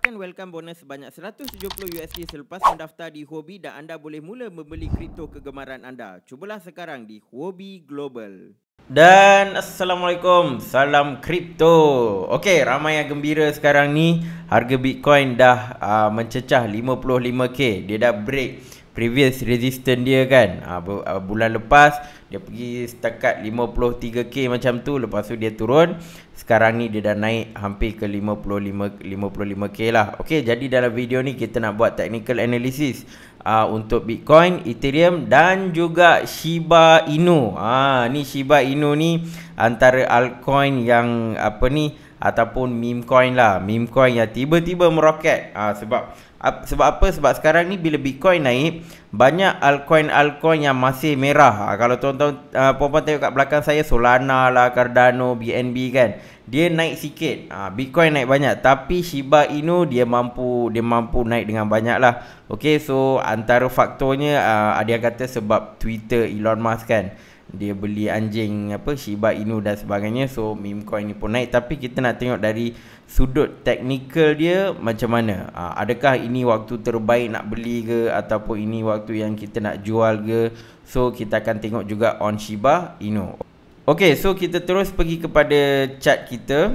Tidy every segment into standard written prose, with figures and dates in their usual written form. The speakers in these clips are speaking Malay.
Dapatkan welcome bonus sebanyak $170 selepas mendaftar di Huobi dan anda boleh mula membeli kripto kegemaran anda. Cubalah sekarang di Huobi Global. Dan Assalamualaikum, salam kripto. Okey, ramai yang gembira sekarang ni. Harga Bitcoin dah mencecah 55k. Dia dah break previous resistance dia kan. Bulan lepas dia pergi setakat 53k macam tu. Lepas tu dia turun. Sekarang ni dia dah naik hampir ke 55k lah. Okey, jadi dalam video ni kita nak buat technical analysis untuk Bitcoin, Ethereum dan juga Shiba Inu. Ni Shiba Inu ni antara altcoin yang ataupun meme coin lah. Meme coin yang tiba-tiba meroket. Sebab apa? Sebab sekarang ni bila Bitcoin naik, banyak altcoin yang masih merah. Kalau tuan-tuan puan-puan tengok kat belakang saya, Solana lah, Cardano, BNB kan, dia naik sikit. Bitcoin naik banyak, tapi Shiba Inu dia mampu naik dengan banyak lah. Okay, so antara faktornya ada yang kata sebab Twitter Elon Musk kan, dia beli anjing Shiba Inu dan sebagainya. So meme coin ni pun naik. Tapi kita nak tengok dari sudut teknikal dia macam mana. Adakah ini waktu terbaik nak beli ke, ataupun ini waktu yang kita nak jual ke. So kita akan tengok juga on Shiba Inu. Okay, so kita terus pergi kepada chart kita.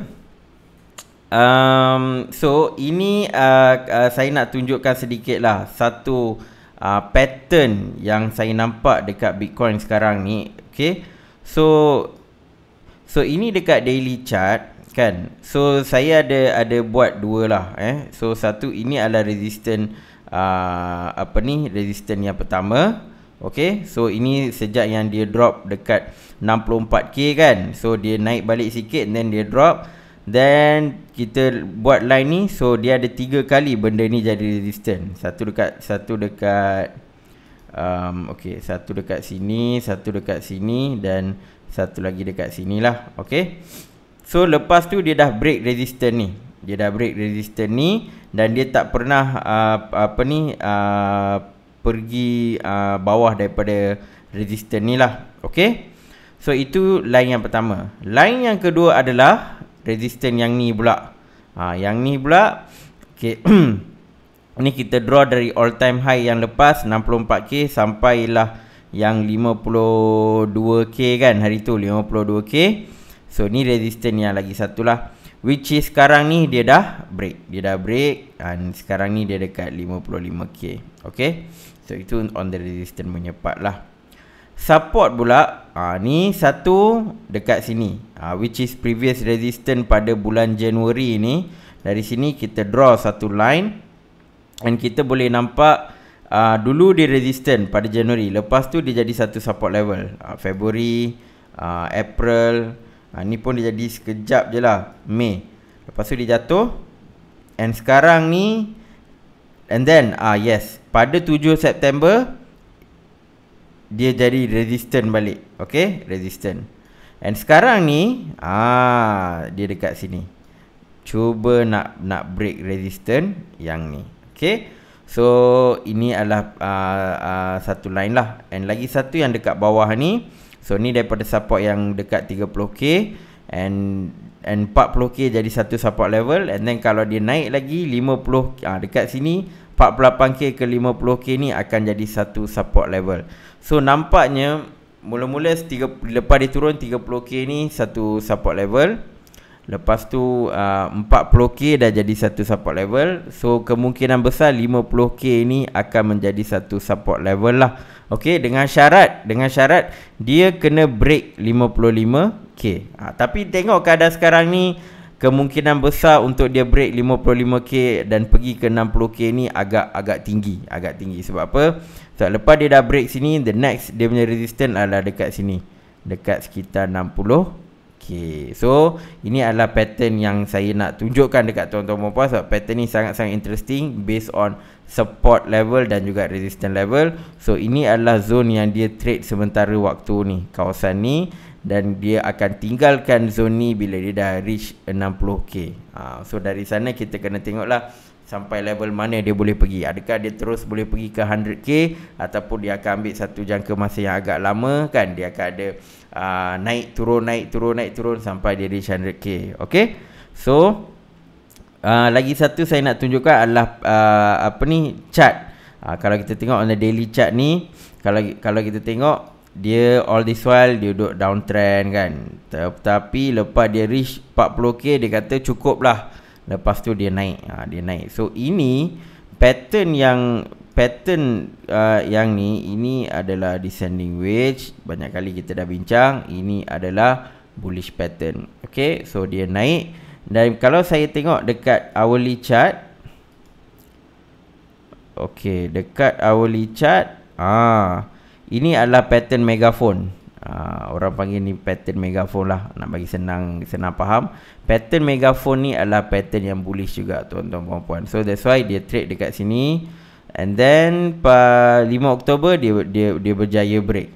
So ini saya nak tunjukkan sedikit lah satu pattern yang saya nampak dekat Bitcoin sekarang ni. Okay, so ini dekat daily chart kan. So saya ada buat dua lah. So satu, ini adalah resistance resistance yang pertama. Okay, so ini sejak yang dia drop dekat 64k kan. So dia naik balik sikit, then dia drop. Then kita buat line ni. So dia ada 3 kali benda ni jadi resistance. Satu dekat satu dekat sini, satu dekat sini, dan satu lagi dekat sini lah. Okay, so lepas tu dia dah break resistance ni. Dia dah break resistance ni, dan dia tak pernah pergi bawah daripada resistance ni lah. Okay, so itu line yang pertama. Line yang kedua adalah resistance yang ni pula. Yang ni pula, okay. Ni kita draw dari all time high yang lepas 64k sampailah yang 52k kan hari tu, 52k. So ni resistance yang lagi satu lah, which is sekarang ni dia dah break. Dan sekarang ni dia dekat 55k. Okay, so itu on the resistance punya part lah. Support pula, ni satu dekat sini, which is previous resistance pada bulan Januari ni. Dari sini kita draw satu line, dan kita boleh nampak dulu dia resistance pada Januari. Lepas tu dia jadi satu support level. Februari, April, ni pun dia jadi sekejap je lah, Mei. Lepas tu dia jatuh. And sekarang ni, and then yes, pada 7 September dia jadi resistance balik. Okay, resistance. And sekarang ni dia dekat sini. Cuba nak break resistance yang ni. Okay, so ini adalah satu line lah. And lagi satu yang dekat bawah ni. So ni daripada support yang dekat 30k and 40k jadi satu support level. And then kalau dia naik lagi 50 dekat sini, 48k ke 50k ni akan jadi satu support level. So nampaknya mula-mula lepas dia turun 30k ni satu support level. Lepas tu 40k dah jadi satu support level. So kemungkinan besar 50k ni akan menjadi satu support level lah. Okay, dengan syarat dia kena break 55k. Tapi tengok keadaan sekarang ni, kemungkinan besar untuk dia break 55k dan pergi ke 60k ni agak tinggi. Sebab apa? Sebab lepas dia dah break sini, the next dia punya resistance adalah dekat sini, dekat sekitar 60k. So ini adalah pattern yang saya nak tunjukkan dekat tuan-tuan puan-puan. Sebab pattern ni sangat-sangat interesting, based on support level dan juga resistance level. So ini adalah zone yang dia trade sementara waktu ni, kawasan ni. Dan dia akan tinggalkan zone ni bila dia dah reach 60k. So dari sana kita kena tengoklah sampai level mana dia boleh pergi. Adakah dia terus boleh pergi ke 100k, ataupun dia akan ambil satu jangka masa yang agak lama kan. Dia akan ada naik turun sampai dia reach 100k. Okay, so Lagi satu saya nak tunjukkan adalah apa ni, chart. Kalau kita tengok on the daily chart ni, kalau kita tengok dia all this while dia duduk downtrend kan. Tapi lepas dia reach 40k dia kata cukup lah. Lepas tu dia naik. Dia naik. So ini pattern yang ni, ini adalah descending wedge. Banyak kali kita dah bincang. Ini adalah bullish pattern. Okay, so dia naik. Dan kalau saya tengok dekat hourly chart, okay, dekat hourly chart, ini adalah pattern megaphone. Orang panggil ni pattern megaphone lah, nak bagi senang faham. Pattern megaphone ni adalah pattern yang bullish juga tuan-tuan puan-puan. So that's why dia trade dekat sini. And then 5 Oktober dia berjaya break.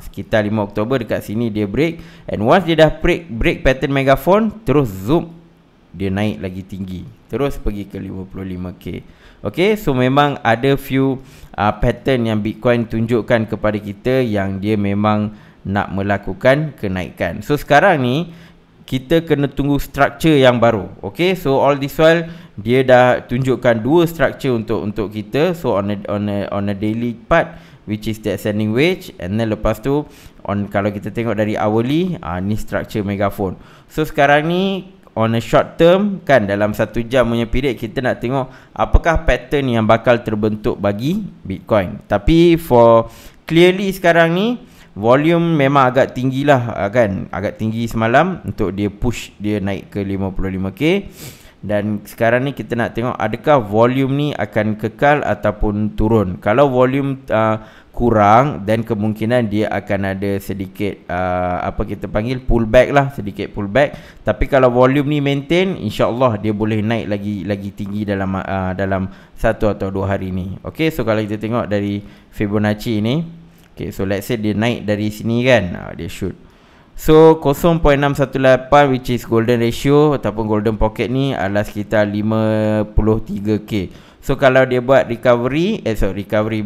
Sekitar 5 Oktober dekat sini dia break. And once dia dah break pattern megaphone, terus zoom, dia naik lagi tinggi, terus pergi ke 55k. Okay, so memang ada few pattern yang Bitcoin tunjukkan kepada kita yang dia memang nak melakukan kenaikan. So sekarang ni kita kena tunggu structure yang baru. Okay, so all this while dia dah tunjukkan dua structure untuk kita. So on a daily part, which is the ascending wedge, and then lepas tu kalau kita tengok dari hourly, ni structure megaphone. So sekarang ni on a short term kan, dalam 1 jam punya period, kita nak tengok apakah pattern yang bakal terbentuk bagi Bitcoin. Tapi for clearly sekarang ni volume memang agak tinggi lah kan, agak tinggi semalam untuk dia push dia naik ke 55k. Dan sekarang ni kita nak tengok adakah volume ni akan kekal ataupun turun. Kalau volume kurang, dan kemungkinan dia akan ada sedikit apa kita panggil pullback lah, sedikit pullback. Tapi kalau volume ni maintain, insya-Allah dia boleh naik lagi tinggi dalam 1 atau 2 hari ni. Okay, so kalau kita tengok dari Fibonacci ni, okay, so let's say dia naik dari sini kan, dia shoot. So 0.618, which is golden ratio ataupun golden pocket ni adalah sekitar 53k. So kalau dia buat recovery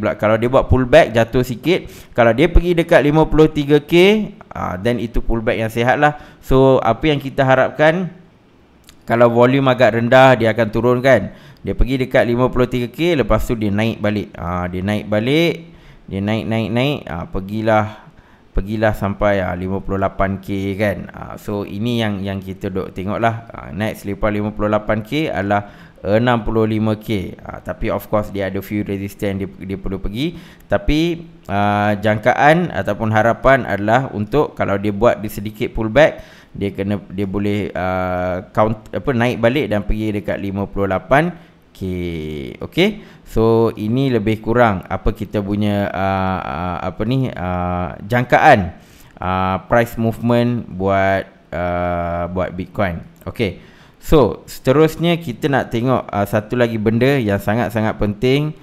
pula, kalau dia buat pullback, jatuh sikit, kalau dia pergi dekat 53k, then itu pullback yang sihat lah. So apa yang kita harapkan, kalau volume agak rendah dia akan turun kan, dia pergi dekat 53k, lepas tu dia naik balik. Dia naik balik, dia naik, pergilah sampai 58k kan. So ini yang kita duk tengok lah. Next lepas 58k adalah 65k. Tapi of course dia ada few resistance dia perlu pergi. Tapi jangkaan ataupun harapan adalah untuk kalau dia buat sedikit pullback, dia boleh naik balik dan pergi dekat 58k. Okay, so ini lebih kurang apa kita punya jangkaan price movement buat Bitcoin. Okay, so seterusnya kita nak tengok satu lagi benda yang sangat-sangat penting,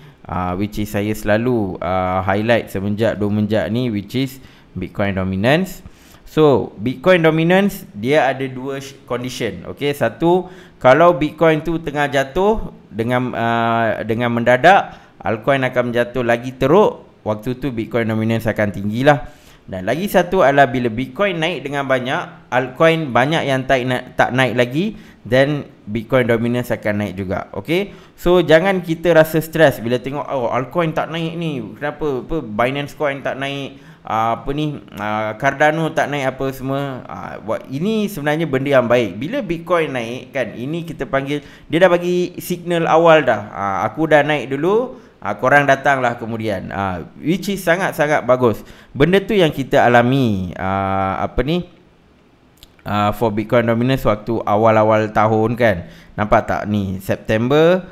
which is saya selalu highlight semenjak 2 menjak ni, which is Bitcoin dominance. So Bitcoin dominance dia ada 2 condition. Okay, satu, kalau Bitcoin tu tengah jatuh dengan mendadak, altcoin akan jatuh lagi teruk, waktu tu Bitcoin dominance akan tinggilah. Dan lagi satu adalah bila Bitcoin naik dengan banyak, altcoin banyak yang tak naik lagi, then Bitcoin dominance akan naik juga. Okay, so jangan kita rasa stres bila tengok altcoin tak naik ni, kenapa Binance Coin tak naik, Cardano tak naik, apa semua. Ini sebenarnya benda yang baik. Bila Bitcoin naik kan, ini kita panggil dia dah bagi signal awal dah. Aku dah naik dulu, korang datanglah kemudian. Which is sangat-sangat bagus. Benda tu yang kita alami for Bitcoin dominance waktu awal-awal tahun kan. Nampak tak ni, September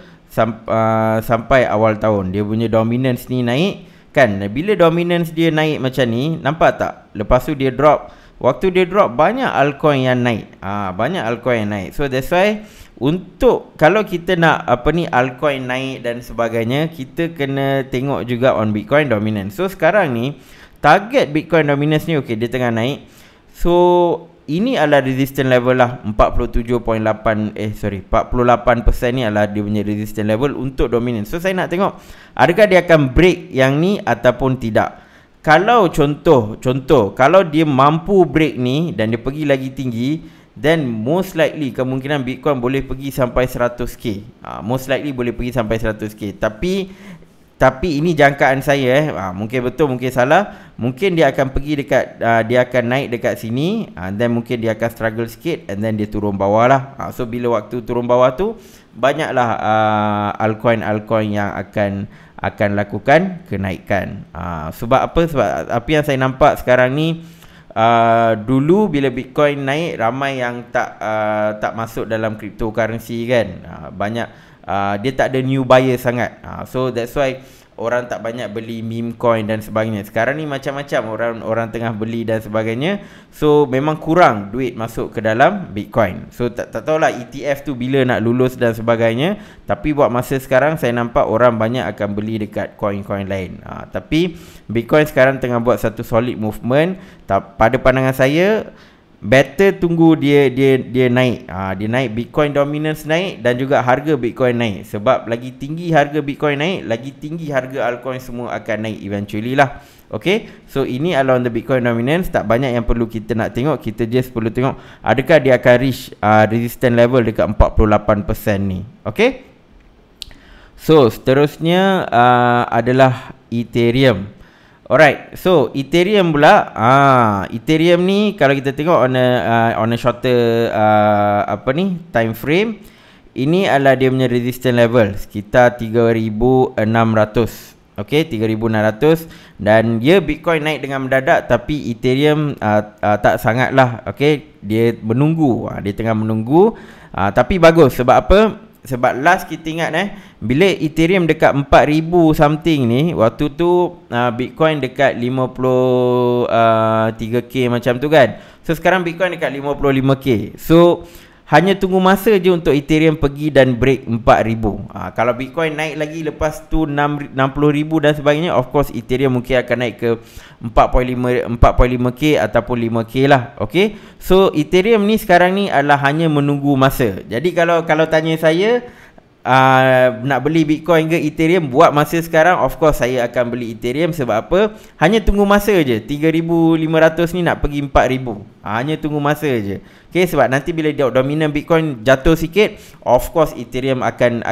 sampai awal tahun dia punya dominance ni naik kan. Bila dominance dia naik macam ni, nampak tak? Lepas tu dia drop. Waktu dia drop, banyak altcoin yang naik. Banyak altcoin yang naik. So that's why untuk kalau kita nak altcoin naik dan sebagainya, kita kena tengok juga on Bitcoin dominance. So sekarang ni target Bitcoin dominance ni, okay, dia tengah naik. So ini adalah resistance level lah, 48% ni adalah dia punya resistance level untuk dominance. So saya nak tengok adakah dia akan break yang ni ataupun tidak. Kalau contoh kalau dia mampu break ni dan dia pergi lagi tinggi, then most likely kemungkinan Bitcoin boleh pergi sampai 100k. Most likely boleh pergi sampai 100k. Tapi ini jangkaan saya mungkin betul, mungkin salah. Mungkin dia akan pergi dekat dia akan naik dekat sini, then mungkin dia akan struggle sikit, and then dia turun bawah lah. So bila waktu turun bawah tu, banyaklah altcoin yang akan lakukan kenaikan. Sebab apa? Sebab apa yang saya nampak sekarang ni, dulu bila Bitcoin naik, ramai yang tak masuk dalam cryptocurrency kan. Banyak dia tak ada new buyer sangat. So that's why orang tak banyak beli meme coin dan sebagainya. Sekarang ni macam-macam orang tengah beli dan sebagainya. So memang kurang duit masuk ke dalam Bitcoin. So tak tahulah ETF tu bila nak lulus dan sebagainya. Tapi buat masa sekarang saya nampak orang banyak akan beli dekat coin-coin lain. Tapi Bitcoin sekarang tengah buat satu solid movement. Pada pandangan saya, better tunggu dia naik. Dia naik, Bitcoin dominance naik, dan juga harga Bitcoin naik. Sebab lagi tinggi harga Bitcoin naik, lagi tinggi harga altcoin semua akan naik eventually lah. Okay, so ini adalah on the Bitcoin dominance. Tak banyak yang perlu kita nak tengok. Kita just perlu tengok adakah dia akan reach resistance level dekat 48% ni. Okay, so seterusnya adalah Ethereum. Alright, so Ethereum pula, Ethereum ni kalau kita tengok on a shorter time frame, ini adalah dia punya resistance level sekitar 3,600. Okay, 3,600, dan dia Bitcoin naik dengan mendadak, tapi Ethereum tak sangat lah. Okay, dia menunggu, dia tengah menunggu, tapi bagus. Sebab apa? Sebab last kita ingat bila Ethereum dekat 4,000 something ni, waktu tu Bitcoin dekat 53k macam tu kan. So sekarang Bitcoin dekat 55k. So hanya tunggu masa je untuk Ethereum pergi dan break 4,000. Kalau Bitcoin naik lagi lepas tu 60,000 dan sebagainya, of course Ethereum mungkin akan naik ke 4.5k ataupun 5k lah. Okay, so Ethereum ni sekarang ni adalah hanya menunggu masa. Jadi kalau tanya saya, nak beli Bitcoin ke Ethereum, buat masa sekarang, of course saya akan beli Ethereum. Sebab apa? Hanya tunggu masa je. 3,500 ni nak pergi 4,000. Hanya tunggu masa je. Okay, sebab nanti bila dia dominan Bitcoin jatuh sikit, of course Ethereum akan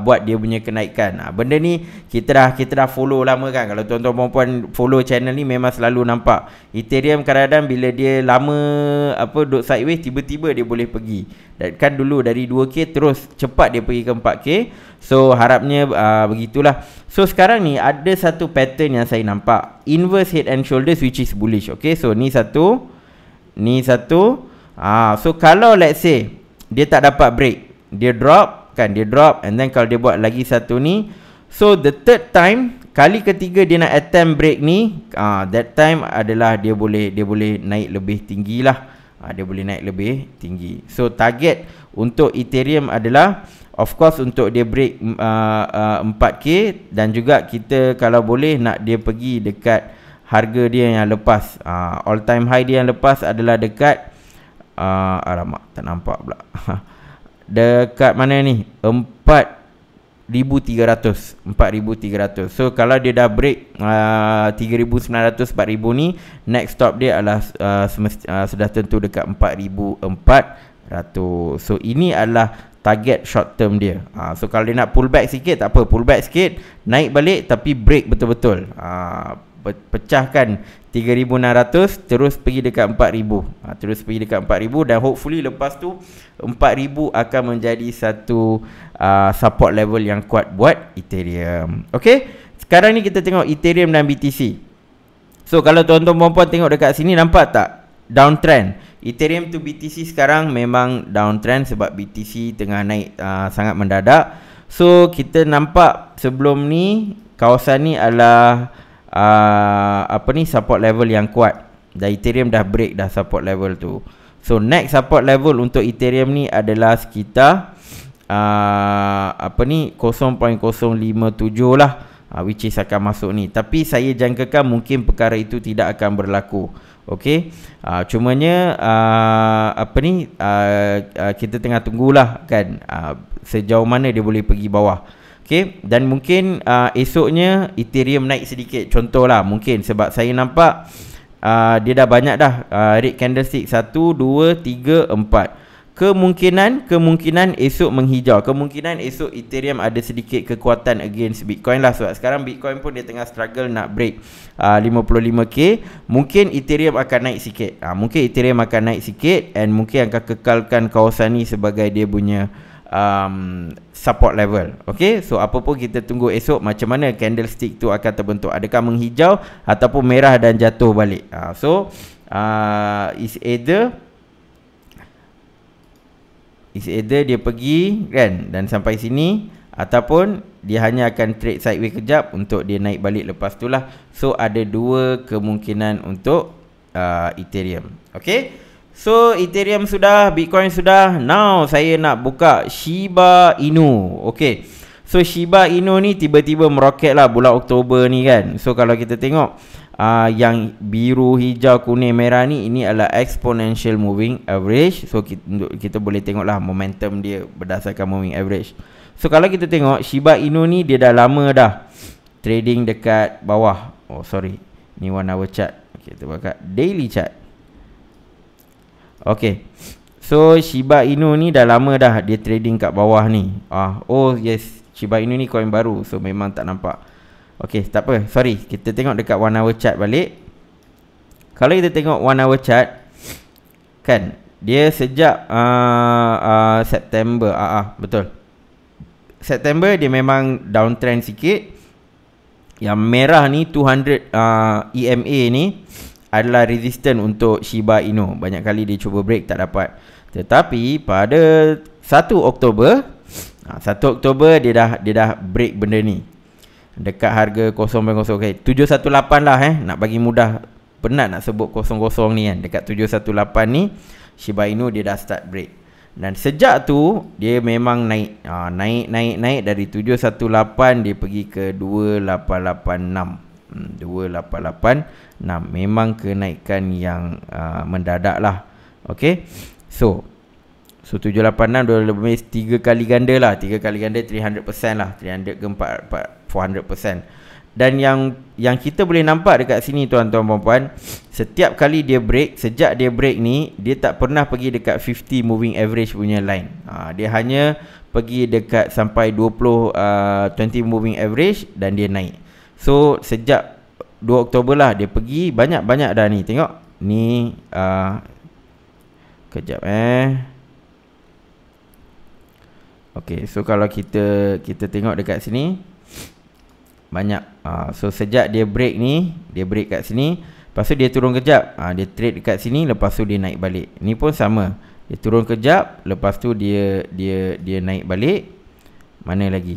buat dia punya kenaikan. Benda ni kita dah follow lama kan. Kalau tuan-tuan perempuan follow channel ni, memang selalu nampak Ethereum kadang-kadang bila dia lama duduk sideways, tiba-tiba dia boleh pergi. Dan kan dulu dari 2k terus cepat dia pergi ke 4k. So harapnya begitulah. So sekarang ni ada satu pattern yang saya nampak, inverse head and shoulders, which is bullish. Okay, so ni satu, ni satu. So kalau let's say dia tak dapat break, dia drop kan, dia drop, and then kalau dia buat lagi satu ni, so the third time, kali ketiga dia nak attempt break ni, that time adalah dia boleh naik lebih tinggi lah. Dia boleh naik lebih tinggi. So target untuk Ethereum adalah, of course, untuk dia break 4k, dan juga kita kalau boleh nak dia pergi dekat harga dia yang lepas. All time high dia yang lepas adalah dekat alamak, tak nampak pula. Dekat mana ni? 4,300. So kalau dia dah break 3,900, 4,000 ni, next stop dia adalah sudah tentu dekat 4,400. So ini adalah target short term dia. So kalau dia nak pull back sikit, tak apa, pull back sikit, naik balik, tapi break betul-betul. Pecahkan 3,600, terus pergi dekat 4,000. Terus pergi dekat 4,000, dan hopefully lepas tu 4,000 akan menjadi satu support level yang kuat buat Ethereum. Okay, sekarang ni kita tengok Ethereum dan BTC. So kalau tuan-tuan perempuan tengok dekat sini, nampak tak downtrend? Ethereum to BTC sekarang memang downtrend sebab BTC tengah naik sangat mendadak. So kita nampak sebelum ni kawasan ni adalah support level yang kuat, dan Ethereum dah break dah support level tu. So next support level untuk Ethereum ni adalah sekitar 0.057 lah, which is akan masuk ni. Tapi saya jangkakan mungkin perkara itu tidak akan berlaku. Okey, cumanya kita tengah tunggulah kan, sejauh mana dia boleh pergi bawah. Okay, dan mungkin esoknya Ethereum naik sedikit. Contohlah mungkin, sebab saya nampak dia dah banyak dah red candlestick 1, 2, 3, 4. Kemungkinan esok menghijau. Kemungkinan esok Ethereum ada sedikit kekuatan against Bitcoin lah. Sebab sekarang Bitcoin pun dia tengah struggle nak break 55k. Mungkin Ethereum akan naik sikit. And mungkin akan kekalkan kawasan ni sebagai dia punya support level. Okay, so apa pun kita tunggu esok macam mana candlestick tu akan terbentuk. Adakah menghijau ataupun merah dan jatuh balik. Is either dia pergi kan dan sampai sini, ataupun dia hanya akan trade sideways kejap untuk dia naik balik lepas tu lah. So ada dua kemungkinan untuk Ethereum. Okay, so Ethereum sudah, Bitcoin sudah. Now saya nak buka Shiba Inu. Okay, so Shiba Inu ni tiba-tiba meroket lah bulan Oktober ni kan. So kalau kita tengok yang biru, hijau, kuning, merah ni, ini adalah exponential moving average. So kita boleh tengoklah momentum dia berdasarkan moving average. So kalau kita tengok Shiba Inu ni, dia dah lama dah trading dekat bawah. Oh sorry, ni 1 hour chart. Okay, kita buka daily chart. Okay, so Shiba Inu ni dah lama dah dia trading kat bawah ni. Oh yes, Shiba Inu ni coin baru, so memang tak nampak. Okay, tak apa, sorry, kita tengok dekat 1 hour chart balik. Kalau kita tengok 1 hour chart kan, dia sejak September, betul, September dia memang downtrend sikit. Yang merah ni 200 EMA ni adalah resistance untuk Shiba Inu. Banyak kali dia cuba break tak dapat. Tetapi pada 1 Oktober dia dah break benda ni dekat harga 0.0, okay, 718 lah nak bagi mudah. Penat nak sebut 00 ni kan. Dekat 718 ni Shiba Inu dia dah start break. Dan sejak tu dia memang naik. Naik dari 718 dia pergi ke 2886. 2886. Memang kenaikan yang mendadak lah. Okay, so 786 dah lebih 3 kali ganda lah. 3 kali ganda 300% lah. 300 ke 400%. Dan yang kita boleh nampak dekat sini tuan-tuan puan-puan, setiap kali dia break, sejak dia break ni, dia tak pernah pergi dekat 50 moving average punya line. Dia hanya pergi dekat sampai 20 moving average dan dia naik. So sejak 2 Oktober lah dia pergi banyak-banyak dah ni. Tengok ni, kejap okay, so kalau kita tengok dekat sini banyak. So sejak dia break ni, dia break kat sini, lepas tu dia turun kejap, dia trade dekat sini, lepas tu dia naik balik. Ni pun sama, dia turun kejap, lepas tu dia naik balik. Mana lagi?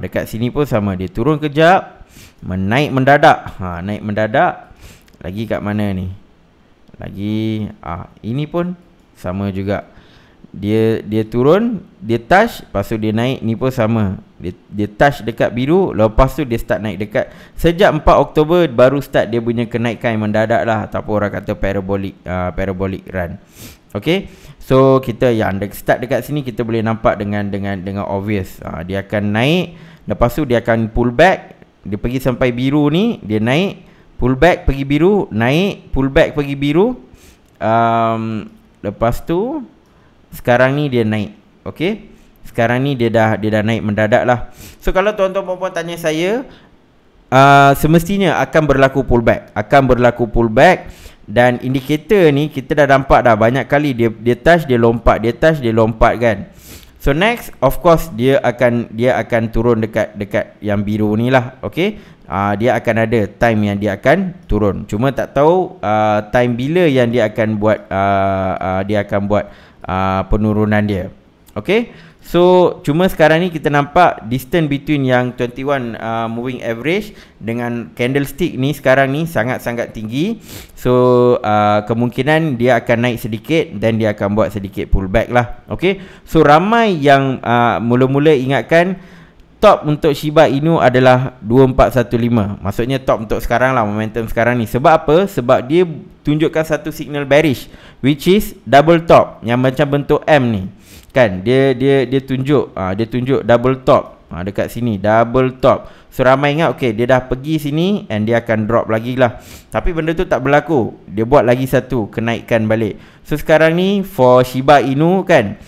Dekat sini pun sama, dia turun kejap, menaik mendadak. Naik mendadak. Lagi kat mana ni? Lagi ini pun sama juga. Dia turun, dia touch, lepas tu dia naik. Ni pun sama, dia touch dekat biru, lepas tu dia start naik. Dekat sejak 4 Oktober baru start dia punya kenaikan mendadak lah, ataupun orang kata parabolic run. Okay, so kita yang start dekat sini kita boleh nampak dengan obvious. Dia akan naik, lepas tu dia akan pull back. Dia pergi sampai biru ni, dia naik, pull back pergi biru, naik, pull back pergi biru. Lepas tu sekarang ni dia naik. Okay, sekarang ni dia dah naik mendadak lah. So kalau tuan-tuan puan-puan tanya saya, semestinya akan berlaku pullback. Dan indikator ni kita dah nampak dah banyak kali, dia touch, dia lompat, dia touch, dia lompat kan. So next, of course dia akan turun dekat yang biru ni lah. Okay, dia akan ada time yang dia akan turun. Cuma tak tahu time bila yang dia akan buat penurunan dia. Okay, so cuma sekarang ni kita nampak distance between yang 21 moving average dengan candlestick ni sekarang ni sangat-sangat tinggi. So kemungkinan dia akan naik sedikit dan dia akan buat sedikit pullback lah. Okay, so ramai yang mula-mula ingatkan top untuk Shiba Inu adalah 2415. Maksudnya top untuk sekarang lah, momentum sekarang ni. Sebab apa? Sebab dia tunjukkan satu signal bearish, which is double top yang macam bentuk M ni. Kan dia tunjuk double top. Dekat sini double top. So ramai ingat okay, dia dah pergi sini and dia akan drop lagi lah. Tapi benda tu tak berlaku. Dia buat lagi satu, kenaikkan balik. So sekarang ni for Shiba Inu kan,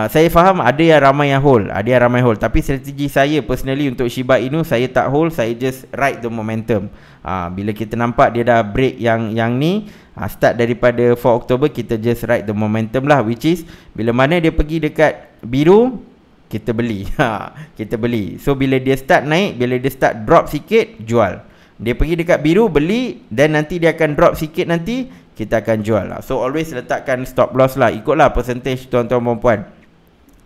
saya faham ada yang ramai yang hold, ada yang ramai hold. Tapi strategi saya personally untuk Shiba Inu, saya tak hold, saya just ride the momentum. Bila kita nampak dia dah break yang ni, start daripada 4 Oktober, kita just ride the momentum lah. Which is bila mana dia pergi dekat biru, kita beli. Kita beli. So bila dia start naik, bila dia start drop sikit, jual. Dia pergi dekat biru, beli, dan nanti dia akan drop sikit, nanti kita akan jual lah. So always letakkan stop loss lah. Ikutlah percentage tuan-tuan dan puan.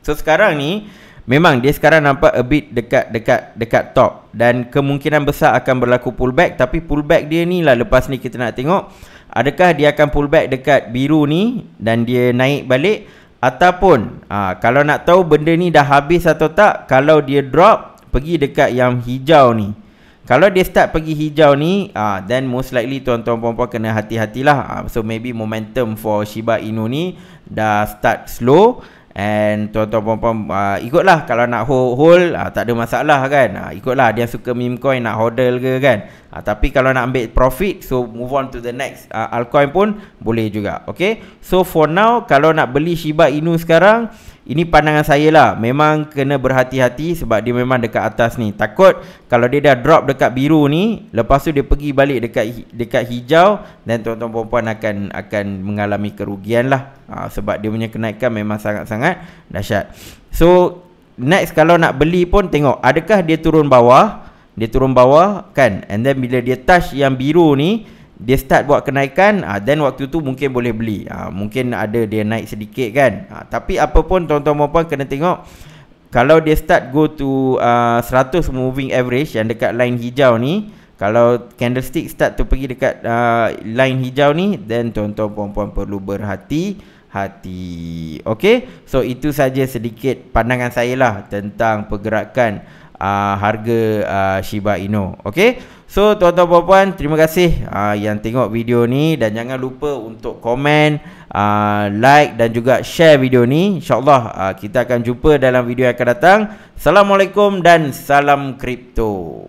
So sekarang ni memang dia sekarang nampak a bit dekat top, dan kemungkinan besar akan berlaku pullback. Tapi pullback dia ni lah lepas ni kita nak tengok adakah dia akan pullback dekat biru ni dan dia naik balik, ataupun kalau nak tahu benda ni dah habis atau tak, kalau dia drop pergi dekat yang hijau ni. Kalau dia start pergi hijau ni, then most likely tuan-tuan puan-puan kena hati-hatilah. So maybe momentum for Shiba Inu ni dah start slow. And tuan-tuan puan-puan ikutlah. Kalau nak hold tak ada masalah kan. Ikutlah, dia suka meme coin nak hodl ke kan. Tapi kalau nak ambil profit, so move on to the next altcoin pun boleh juga. Okay, so for now kalau nak beli Shiba Inu sekarang, ini pandangan saya lah, memang kena berhati-hati sebab dia memang dekat atas ni. Takut kalau dia dah drop dekat biru ni, lepas tu dia pergi balik dekat hijau, dan tuan-tuan puan-puan akan mengalami kerugian lah. Sebab dia punya kenaikan memang sangat-sangat dahsyat. So next kalau nak beli pun tengok adakah dia turun bawah. Dia turun bawah kan, and then bila dia touch yang biru ni, dia start buat kenaikan, then waktu tu mungkin boleh beli. Mungkin ada dia naik sedikit kan. Tapi apa pun tuan-tuan dan puan kena tengok, kalau dia start go to 100 moving average yang dekat line hijau ni, kalau candlestick start tu pergi dekat line hijau ni, then tuan-tuan puan perlu berhati-hati. Okay, so itu saja sedikit pandangan saya lah tentang pergerakan harga Shiba Inu. Okay, so tuan-tuan puan-puan, terima kasih yang tengok video ni, dan jangan lupa untuk komen, like dan juga share video ni. InsyaAllah kita akan jumpa dalam video yang akan datang. Assalamualaikum dan salam kripto.